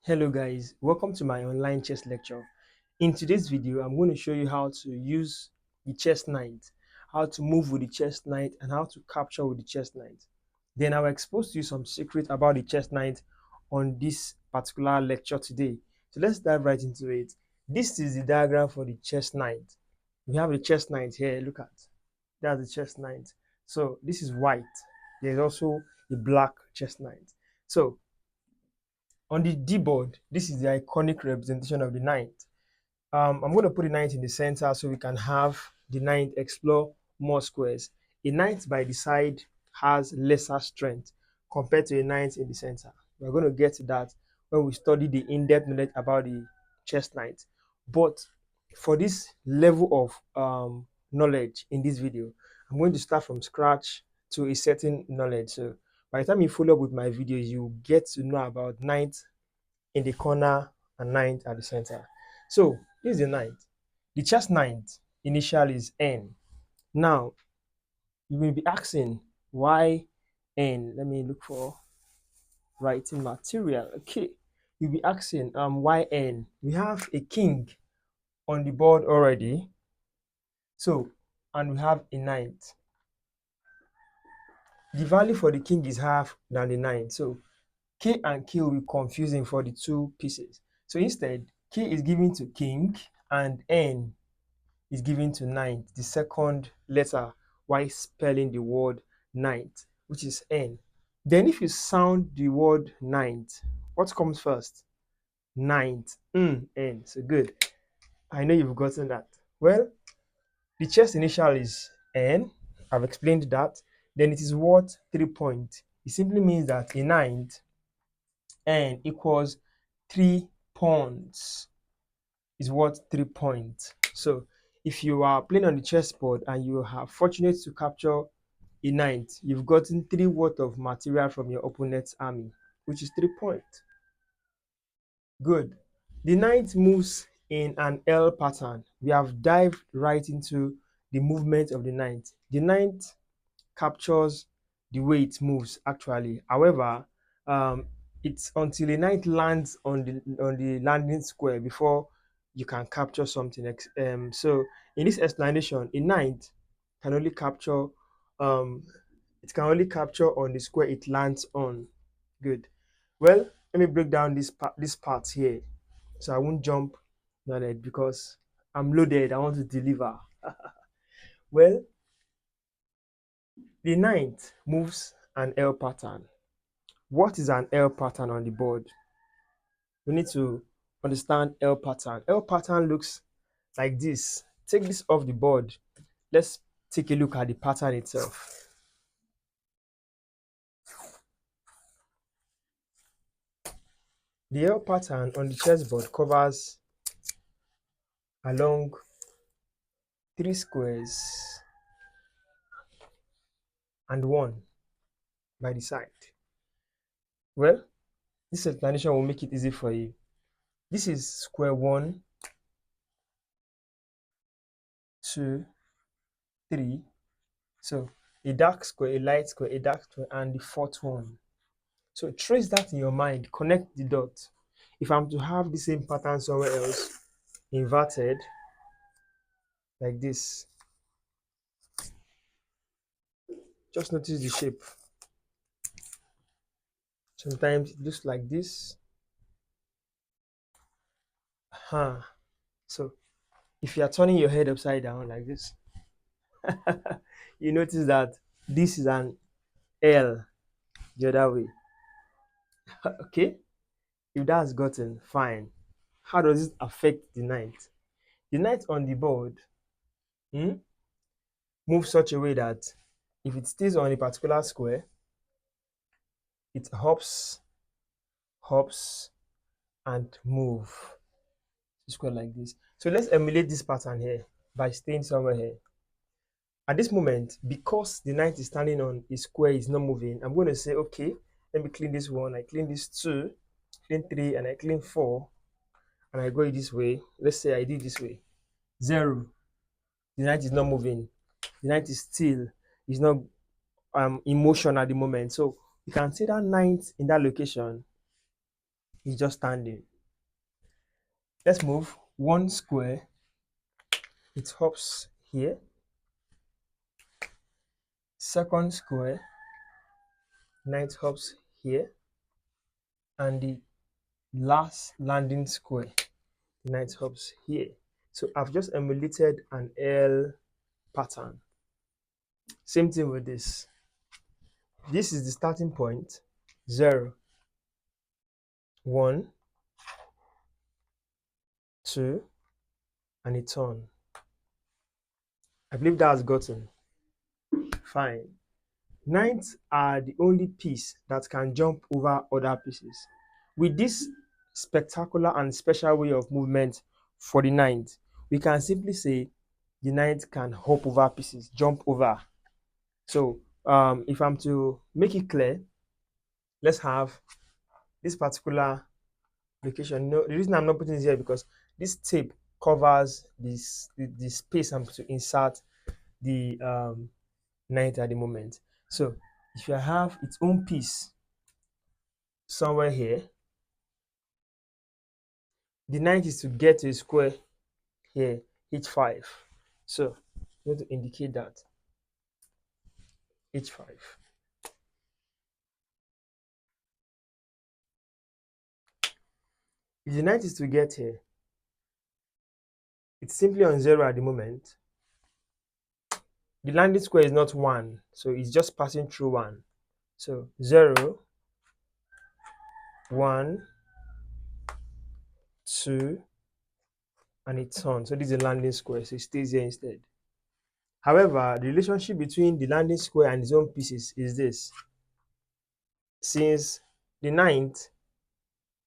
Hello guys, welcome to my online chess lecture. In today's video, I'm going to show you how to use the chess knight, how to move with the chess knight, and how to capture with the chess knight. Then I'll expose to you some secret about the chess knight on this particular lecture today. So let's dive right into it. This is the diagram for the chess knight. We have the chess knight here, look at. That's the chess knight. So this is white. There's also a black chess knight. So on the D board, this is the iconic representation of the knight. I'm going to put the knight in the center so we can have the knight explore more squares. A knight by the side has lesser strength compared to a knight in the center. We're going to get to that when we study the in-depth knowledge about the chess knight. But for this level of knowledge in this video, I'm going to start from scratch to a certain knowledge. So by the time you follow up with my videos, you get to know about knight in the corner and knight at the center. So this is the knight. The chess knight initial is N. Now you will be asking why N. Let me look for writing material. Okay, you'll be asking why N. We have a king on the board already. So and we have a knight. The value for the king is half than the knight. So K and K will be confusing for the two pieces. So instead, K is given to king and N is given to knight, the second letter while spelling the word knight, which is N. Then if you sound the word knight, what comes first? Knight. N. So good. I know you've gotten that. Well, the chess initial is N. I've explained that. Then it is worth 3 points. It simply means that a knight N equals 3 pawns is worth 3 points. So if you are playing on the chessboard and you are fortunate to capture a knight, you've gotten 3 worth of material from your opponent's army, which is 3 points. Good. The knight moves in an L pattern. We have dived right into the movement of the knight. The knight captures the way it moves actually. However, it's until the knight lands on the landing square before you can capture something. So in this explanation, a knight can only capture it can only capture on the square it lands on. Good. Well, let me break down this part here, so I won't jump on it because I'm loaded. I want to deliver. Well, the knight moves an L pattern. What is an L pattern on the board? We need to understand L pattern. L pattern looks like this. Take this off the board. Let's take a look at the pattern itself. The L pattern on the chessboard covers along 3 squares and 1 by the side. Well, this explanation will make it easy for you. This is square 1, 2, 3. So a dark square, a light square, a dark square, and the 4th one. So trace that in your mind, connect the dots. If I'm to have the same pattern somewhere else, inverted, like this, just notice the shape. Sometimes it looks like this. So if you are turning your head upside down like this, you notice that this is an L the other way. Okay, if that's gotten, fine. How does it affect the knight? The knight on the board moves such a way that if it stays on a particular square, it hops, and move. Square like this. So let's emulate this pattern here by staying somewhere here. At this moment, because the knight is standing on a square, is not moving, I'm going to say, okay, let me clean this 1, I clean this 2, clean 3, and I clean 4, and I go this way. Let's say I did this way. 0. The knight is not moving. The knight is still. It's not in motion at the moment. So you can see that knight in that location He's just standing. Let's move. One square, it hops here. Second square, knight hops here. And the last landing square, the knight hops here. So I've just emulated an L pattern. Same thing with this. This is the starting point. 0, 1, 2, and a turn. I believe that has gotten. Fine. Knights are the only piece that can jump over other pieces. With this spectacular and special way of movement for the knight, we can simply say the knight can hop over pieces, jump over. So if I'm to make it clear, let's have this particular location. No, the reason I'm not putting this here because this tape covers the space I'm to insert the knight at the moment. So if you have its own piece somewhere here, the knight is to get to a square here, h5. So I'm going to indicate that h5. If the knight is to get here, it's simply on 0 at the moment. The landing square is not 1, so it's just passing through 1. So 0, 1, 2, and a turn. So this is a landing square, so it stays here instead. However, the relationship between the landing square and its own pieces is this. Since the knight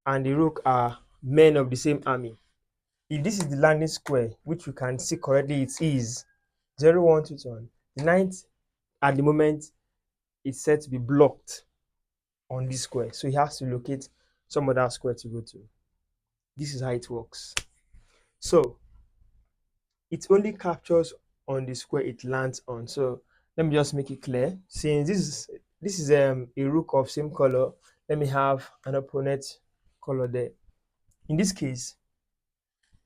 and the rook are men of the same army, if this is the landing square, which we can see correctly it is 0, 1, 2 turn, the knight at the moment is said to be blocked on this square, so he has to locate some other square to go to. This is how it works. So it only captures on the square it lands on. So let me just make it clear. Since this is a rook of same color, let me have an opponent color there. In this case,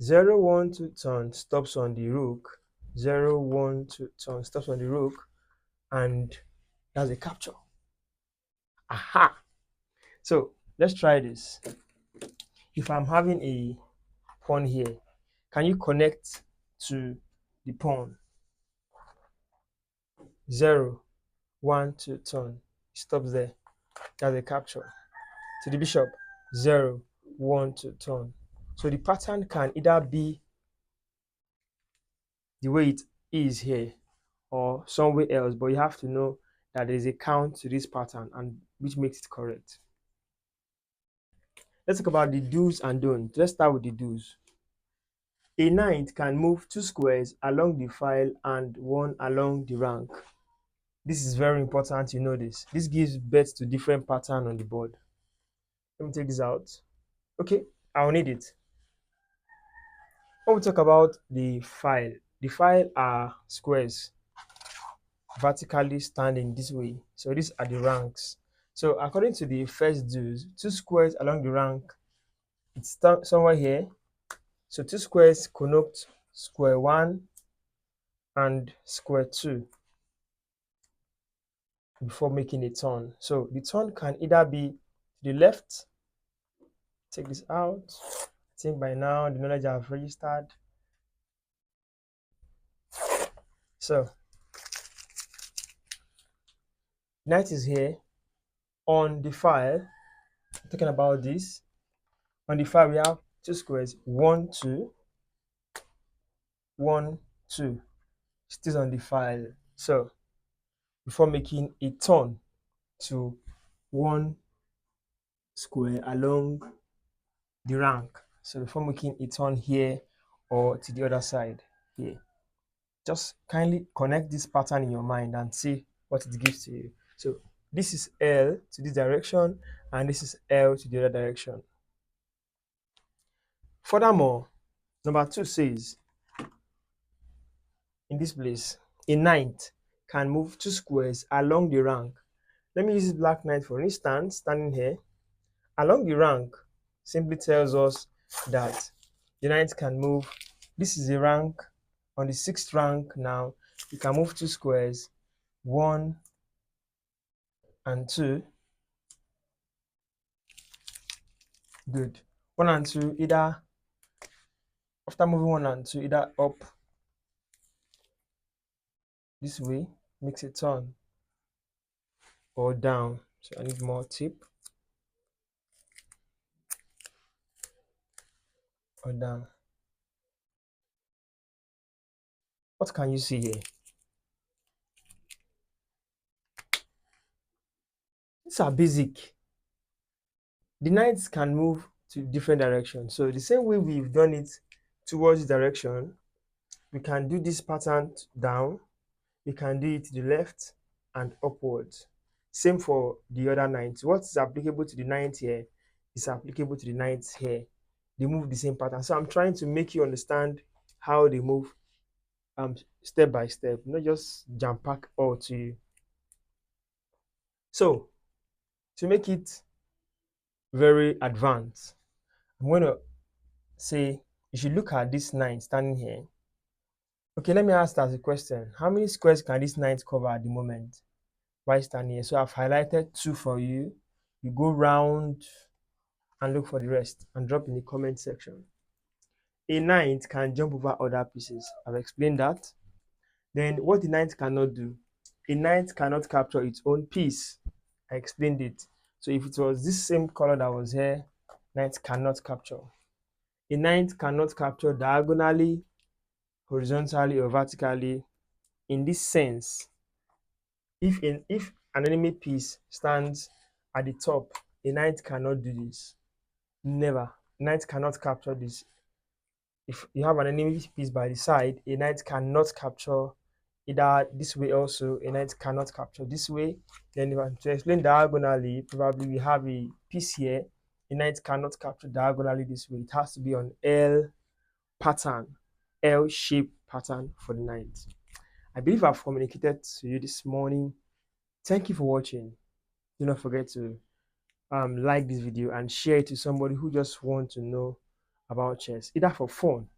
0, 1, 2 turn stops on the rook, 0, 1, 2 turn stops on the rook, and that's a capture. Aha! So let's try this. If I'm having a pawn here, can you connect to the pawn? 0, 1, 2 turn, stops there. That's a capture. To the bishop, 0, 1, 2 turn. So the pattern can either be the way it is here or somewhere else, but you have to know that there is a count to this pattern and which makes it correct. Let's talk about the do's and don'ts. Let's start with the do's. A knight can move 2 squares along the file and 1 along the rank. This is very important you know this. This gives birth to different patterns on the board. Let me take this out. Okay, I'll need it. When we talk about the file are squares vertically standing this way. So these are the ranks. So according to the first do's, 2 squares along the rank, it's somewhere here. So 2 squares connote square 1 and square 2 before making a turn. So the turn can either be to the left. Take this out. I think by now the knowledge I've registered. So knight is here. On the file, talking about this, on the file we have 2 squares, 1, 2, 1, 2. Still on the file. So before making a turn to 1 square along the rank, so before making a turn here or to the other side here, just kindly connect this pattern in your mind and see what it gives to you. So this is L to this direction and this is L to the other direction. Furthermore, number 2 says in this place, a knight can move 2 squares along the rank. Let me use this black knight for instance, standing here. Along the rank, simply tells us that the knight can move. This is a rank. On the 6th rank now, you can move 2 squares, 1 and 2. Good. 1 and 2, either after moving 1 and 2, either up this way, makes a turn, or down. So I need more tip, or down. What can you see here? These are basic. The knights can move to different directions. So the same way we've done it towards direction, we can do this pattern down. We can do it to the left and upwards. Same for the other knights. What is applicable to the knight here is applicable to the knights here. They move the same pattern. So I'm trying to make you understand how they move step by step, not just jump pack all to you. So to make it very advanced, I'm going to say you should look at this knight standing here. Okay, let me ask as a question. How many squares can this knight cover at the moment while standing here? So I've highlighted 2 for you. You go round and look for the rest and drop in the comment section. A knight can jump over other pieces. I've explained that. Then what the knight cannot do, a knight cannot capture its own piece. I explained it. So if it was this same color that was here, knight cannot capture. A knight cannot capture diagonally, horizontally, or vertically. In this sense, if an enemy piece stands at the top, a knight cannot do this. Never. Knight cannot capture this. If you have an enemy piece by the side, a knight cannot capture either this way. Also, a knight cannot capture this way. Then to explain diagonally, probably we have a piece here. A knight cannot capture diagonally this way. It has to be on L pattern, L shape pattern for the knight. I believe I've communicated to you this morning. Thank you for watching. Do not forget to like this video and share it to somebody who just wants to know about chess, either for fun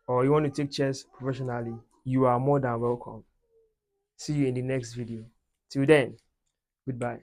or you want to take chess professionally. You are more than welcome. See you in the next video. Till then, goodbye.